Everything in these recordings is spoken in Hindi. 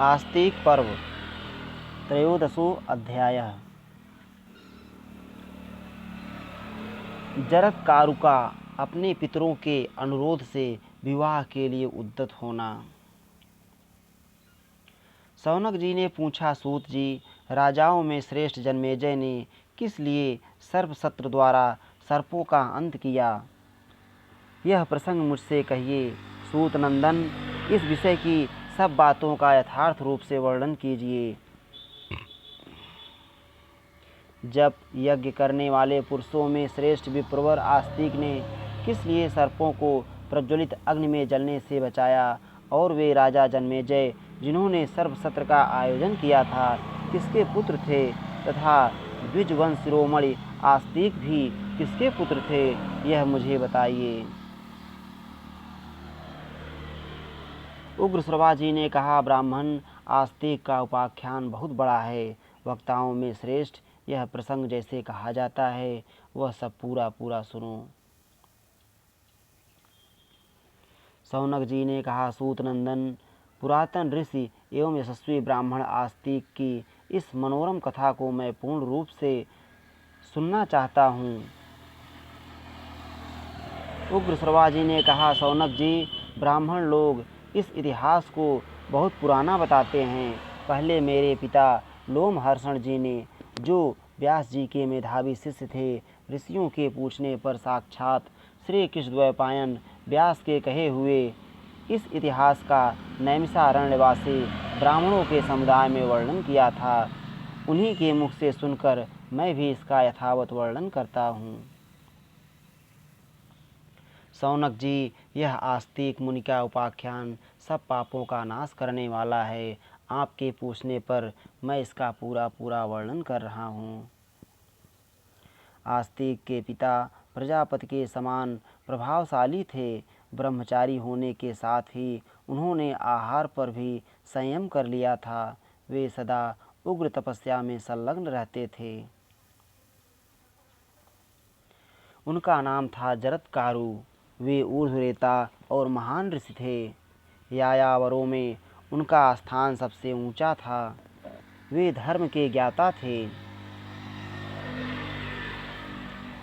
आस्तिक पर्व त्रयोदशो अध्यायः। जरत्कारु का अपने पितरों के अनुरोध से विवाह के लिए उद्यत होना। शौनक जी ने पूछा, सूत जी, राजाओं में श्रेष्ठ जन्मेजय ने किस लिए सर्पसत्र द्वारा सर्पों का अंत किया? यह प्रसंग मुझसे कहिए। सूत नंदन, इस विषय की सब बातों का यथार्थ रूप से वर्णन कीजिए। जब यज्ञ करने वाले पुरुषों में श्रेष्ठ विप्रवर आस्तिक ने किस लिए सर्पों को प्रज्वलित अग्नि में जलने से बचाया, और वे राजा जन्मेजय जिन्होंने सर्पसत्र का आयोजन किया था किसके पुत्र थे, तथा द्विजवंश शिरोमणि आस्तिक भी किसके पुत्र थे, यह मुझे बताइए। उग्रश्रवा जी ने कहा, ब्राह्मण, आस्तिक का उपाख्यान बहुत बड़ा है। वक्ताओं में श्रेष्ठ यह प्रसंग जैसे कहा जाता है वह सब पूरा पूरा सुनो। शौनक जी ने कहा, सूत नंदन, पुरातन ऋषि एवं यशस्वी ब्राह्मण आस्तिक की इस मनोरम कथा को मैं पूर्ण रूप से सुनना चाहता हूँ। उग्रश्रवा जी ने कहा, शौनक जी, ब्राह्मण लोग इस इतिहास को बहुत पुराना बताते हैं। पहले मेरे पिता लोमहर्षण जी ने, जो व्यास जी के मेधावी शिष्य थे, ऋषियों के पूछने पर साक्षात श्री कृष्णद्वैपायन व्यास के कहे हुए इस इतिहास का नैमिषारण्यवासी ब्राह्मणों के समुदाय में वर्णन किया था। उन्हीं के मुख से सुनकर मैं भी इसका यथावत वर्णन करता हूँ। शौनक जी, यह आस्तिक मुनि का उपाख्यान सब पापों का नाश करने वाला है। आपके पूछने पर मैं इसका पूरा पूरा वर्णन कर रहा हूँ। आस्तिक के पिता प्रजापति के समान प्रभावशाली थे। ब्रह्मचारी होने के साथ ही उन्होंने आहार पर भी संयम कर लिया था। वे सदा उग्र तपस्या में संलग्न रहते थे। उनका नाम था जरत्कारु। वे ऊर्ध्वरेता और महान ऋषि थे। यायावरों में उनका स्थान सबसे ऊंचा था। वे धर्म के ज्ञाता थे।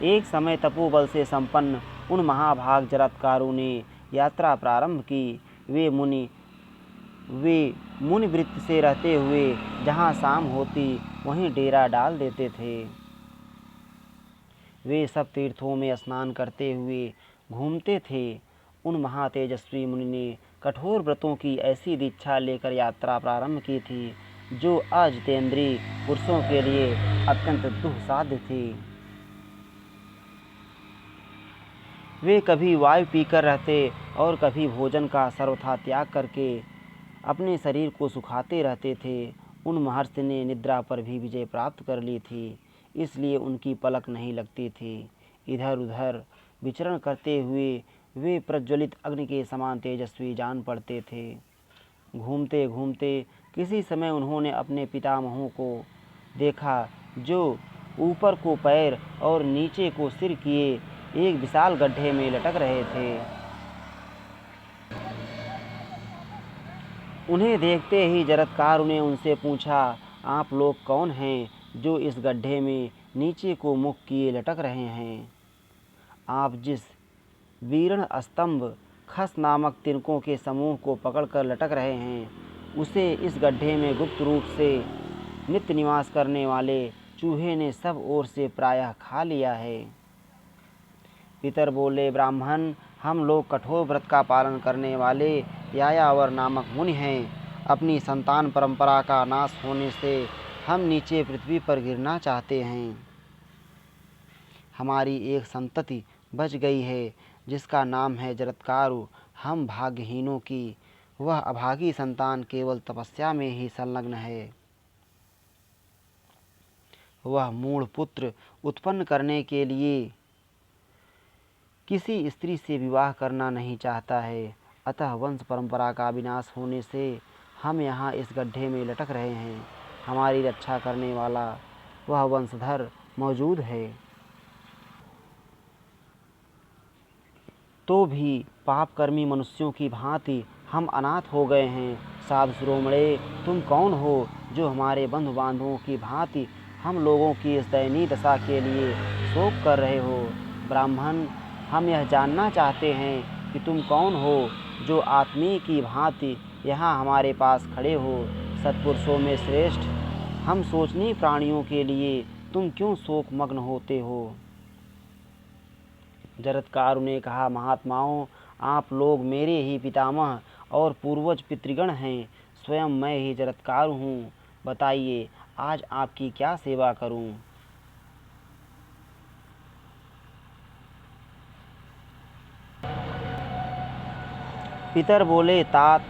एक समय तपोबल से संपन्न उन महाभाग जरत्कारु ने यात्रा प्रारंभ की। वे मुनि वृत्ति से रहते हुए जहाँ शाम होती वहीं डेरा डाल देते थे। वे सब तीर्थों में स्नान करते हुए घूमते थे। उन महातेजस्वी मुनि ने कठोर व्रतों की ऐसी दीक्षा लेकर यात्रा प्रारंभ की थी जो अजितेंद्रीय पुरुषों के लिए अत्यंत दुस्साध्य थी। वे कभी वायु पीकर रहते और कभी भोजन का सर्वथा त्याग करके अपने शरीर को सुखाते रहते थे। उन महर्षि ने निद्रा पर भी विजय प्राप्त कर ली थी, इसलिए उनकी पलक नहीं लगती थी। इधर उधर विचरण करते हुए वे प्रज्वलित अग्नि के समान तेजस्वी जान पड़ते थे। घूमते घूमते किसी समय उन्होंने अपने पितामहों को देखा, जो ऊपर को पैर और नीचे को सिर किए एक विशाल गड्ढे में लटक रहे थे। उन्हें देखते ही जरत्कारु ने उनसे पूछा, आप लोग कौन हैं जो इस गड्ढे में नीचे को मुख किए लटक रहे हैं? आप जिस वीरण स्तंभ खस नामक तिनकों के समूह को पकड़कर लटक रहे हैं, उसे इस गड्ढे में गुप्त रूप से नित्य निवास करने वाले चूहे ने सब ओर से प्रायः खा लिया है। पितर बोले, ब्राह्मण, हम लोग कठोर व्रत का पालन करने वाले यायावर नामक मुनि हैं। अपनी संतान परंपरा का नाश होने से हम नीचे पृथ्वी पर गिरना चाहते हैं। हमारी एक संतति बच गई है जिसका नाम है जरत्कारु। हम भाग्यहीनों की वह अभागी संतान केवल तपस्या में ही संलग्न है। वह मूढ़ पुत्र उत्पन्न करने के लिए किसी स्त्री से विवाह करना नहीं चाहता है। अतः वंश परंपरा का विनाश होने से हम यहाँ इस गड्ढे में लटक रहे हैं। हमारी रक्षा करने वाला वह वंशधर मौजूद है, तो भी पापकर्मी मनुष्यों की भांति हम अनाथ हो गए हैं। साधु शिरोमणे, तुम कौन हो जो हमारे बंधु बांधवों की भांति हम लोगों की इस दयनीय दशा के लिए शोक कर रहे हो? ब्राह्मण, हम यह जानना चाहते हैं कि तुम कौन हो जो आत्मी की भांति यहाँ हमारे पास खड़े हो। सत्पुरुषों में श्रेष्ठ हम सोचनीय प्राणियों के लिए तुम क्यों शोक मग्न होते हो? जरत्कारु ने कहा, महात्माओं, आप लोग मेरे ही पितामह और पूर्वज पितृगण हैं। स्वयं मैं ही जरत्कारु हूँ। बताइए, आज आपकी क्या सेवा करूँ? पितर बोले, तात,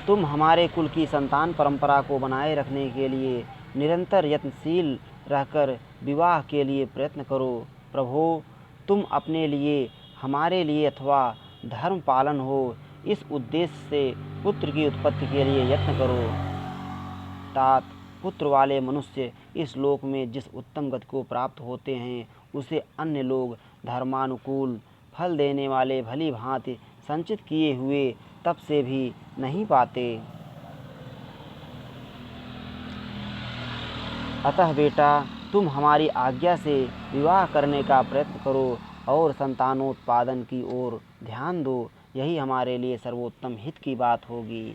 तुम हमारे कुल की संतान परंपरा को बनाए रखने के लिए निरंतर यत्नशील रहकर विवाह के लिए प्रयत्न करो। प्रभो, तुम अपने लिए, हमारे लिए अथवा धर्म पालन हो, इस उद्देश्य से पुत्र की उत्पत्ति के लिए यत्न करो। तात, पुत्र वाले मनुष्य इस लोक में जिस उत्तम गति को प्राप्त होते हैं, उसे अन्य लोग धर्मानुकूल फल देने वाले भली भांति संचित किए हुए तप से भी नहीं पाते। अतः बेटा, तुम हमारी आज्ञा से विवाह करने का प्रयत्न करो और संतानोत्पादन की ओर ध्यान दो। यही हमारे लिए सर्वोत्तम हित की बात होगी।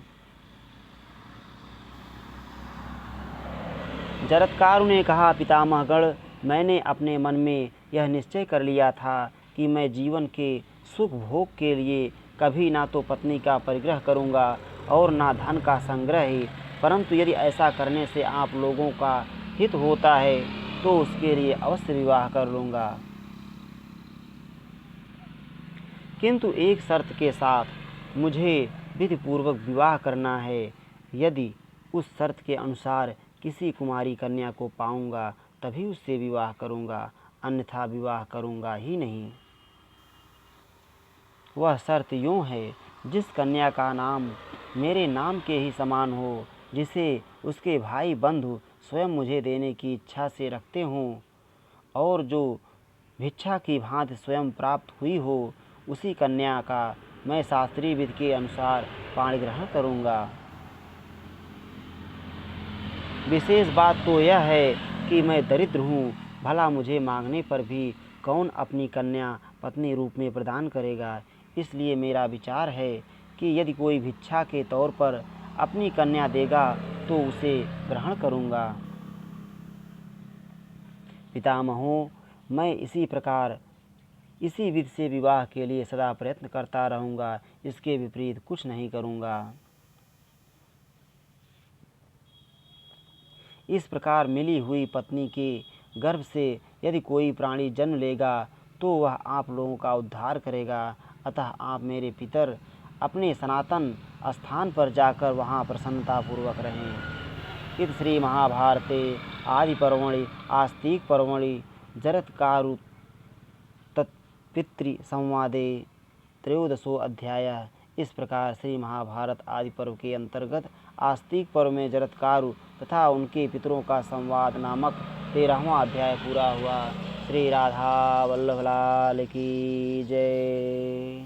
जरत्कारु ने कहा, पितामहगण, मैंने अपने मन में यह निश्चय कर लिया था कि मैं जीवन के सुख भोग के लिए कभी ना तो पत्नी का परिग्रह करूँगा और ना धन का संग्रह ही, परंतु यदि ऐसा करने से आप लोगों का हित होता है तो उसके लिए अवश्य विवाह कर लूँगा, किंतु एक शर्त के साथ। मुझे विधिपूर्वक विवाह करना है। यदि उस शर्त के अनुसार किसी कुमारी कन्या को पाऊँगा तभी उससे विवाह करूँगा, अन्यथा विवाह करूँगा ही नहीं। वह शर्त यूँ है, जिस कन्या का नाम मेरे नाम के ही समान हो, जिसे उसके भाई बंधु स्वयं मुझे देने की इच्छा से रखते हों और जो भिक्षा की भांति स्वयं प्राप्त हुई हो, उसी कन्या का मैं शास्त्रीय विधि के अनुसार पाणिग्रहण करूँगा। विशेष बात तो यह है कि मैं दरिद्र हूँ, भला मुझे मांगने पर भी कौन अपनी कन्या पत्नी रूप में प्रदान करेगा। इसलिए मेरा विचार है कि यदि कोई भिक्षा के तौर पर अपनी कन्या देगा तो उसे ग्रहण करूँगा। पितामहों, मैं इसी प्रकार इसी विधि से विवाह के लिए सदा प्रयत्न करता रहूँगा, इसके विपरीत कुछ नहीं करूँगा। इस प्रकार मिली हुई पत्नी के गर्भ से यदि कोई प्राणी जन्म लेगा तो वह आप लोगों का उद्धार करेगा। अतः आप मेरे पितर अपने सनातन स्थान पर जाकर वहाँ प्रसन्नतापूर्वक रहें। इति श्री महाभारते आदि पर्वणि आस्तिक पर्वणि जरत्कारु तत्पितृ संवादे 13वां अध्याय। इस प्रकार श्री महाभारत आदि पर्व के अंतर्गत आस्तिक पर्व में जरत्कारु तथा उनके पितरों का संवाद नामक 13वां अध्याय पूरा हुआ। श्री राधा वल्लभ लाल की जय।